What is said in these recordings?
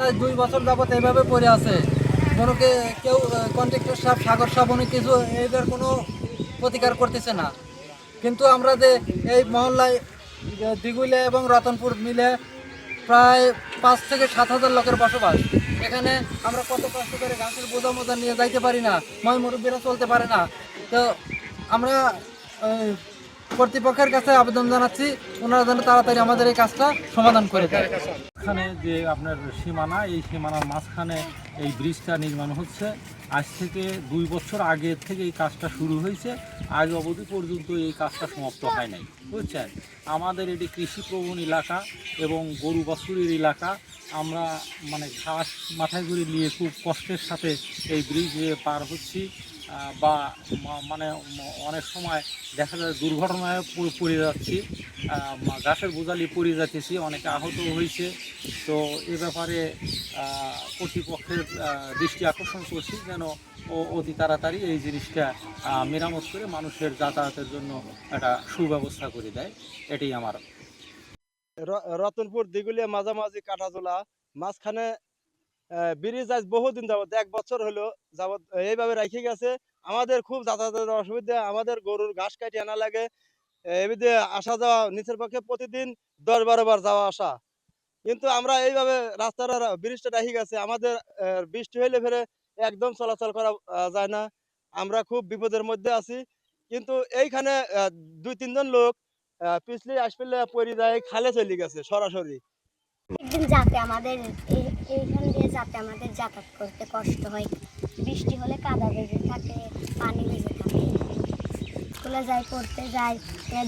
প্রায় 2 বছর যাবত এইভাবে পড়ে আছে। কেউ কন্ট্রাক্টর সাহেব, সাগর সাহেব উনি কিছু এইটার কোনো প্রতিকার করতেছে না। কিন্তু আমরা যে এই মহল্লায় দিগুইলে এবং রতনপুর মিলে প্রায় 5 থেকে 7 হাজার লোকের বসবাস। এখানে আমরা কত কষ্ট করে গাছের বোঝা মোজা নিয়ে যাইতে পারি না, ময় মুরব্বীরা চলতে পারে না। তো আমরা কর্তৃপক্ষের কাছে আবেদন জানাচ্ছি, ওনারা যেন তাড়াতাড়ি আমাদের এই কাজটা সমাধান করে দেয়। এখানে যে আপনার সীমানা, এই সীমানার মাঝখানে এই ব্রিজটা নির্মাণ হচ্ছে। আজ থেকে 2 বছর আগে থেকে এই কাজটা শুরু হয়েছে, আজ অবধি পর্যন্ত এই কাজটা সমাপ্ত হয় নাই, বুঝছেন। আমাদের এটি কৃষিপ্রবণ এলাকা এবং গরু বাছুরের এলাকা। আমরা মানে ঘাস মাথায় করে নিয়ে খুব কষ্টের সাথে এই ব্রিজে পার হচ্ছি, বা মানে অনেক সময় দেখা যায় দুর্ঘটনায় পড়ে যাচ্ছি, গাছের বোঝালি পড়ে যাচ্ছি, অনেকে আহত হয়েছে। তো এ ব্যাপারে কর্তৃপক্ষের দৃষ্টি আকর্ষণ করছি যেন অতি তাড়াতাড়ি এই জিনিসটা মেরামত করে মানুষের যাতায়াতের জন্য একটা সুব্যবস্থা করে দেয়। এটাই আমার। রতনপুর দিগুলিয়া মাঝামাঝি কাটাজোলা মাঝখানে ব্রিজ আজ বহুদিন যাবত, 1 বছর হলো যাবত এইভাবে রেখে গেছে। আমাদের খুব যাতায়াতের অসুবিধা, আমাদের গরুর ঘাস কাটি আনা লাগে। এমনিতে আসা যাওয়া নিচের পক্ষে প্রতিদিন 10-12 বার যাওয়া আসা। কিন্তু আমরা এইভাবে রাস্তার ব্রিজটা রেখে গেছে, আমাদের বৃষ্টি হইলে ফেরে একদম চলাচল করা যায় না। আমরা খুব বিপদের মধ্যে আছি। কিন্তু এইখানে 2-3 জন লোক পিছলে আসলে পড়ে যায়, খালে চলে গেছে সরাসরি। একদিন যাতে আমাদের এইখান দিয়ে যাতে আমাদের যাতায়াত করতে কষ্ট হয়। বৃষ্টি হলে কাদা বেজে থাকে, পানি বেজে থাকে, স্কুলে যাই, পড়তে যাই,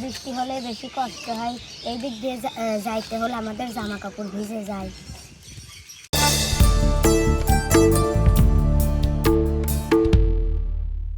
বৃষ্টি হলে বেশি কষ্ট হয়। এই দিক দিয়ে যাইতে হলে আমাদের জামা কাপড় ভিজে যায়।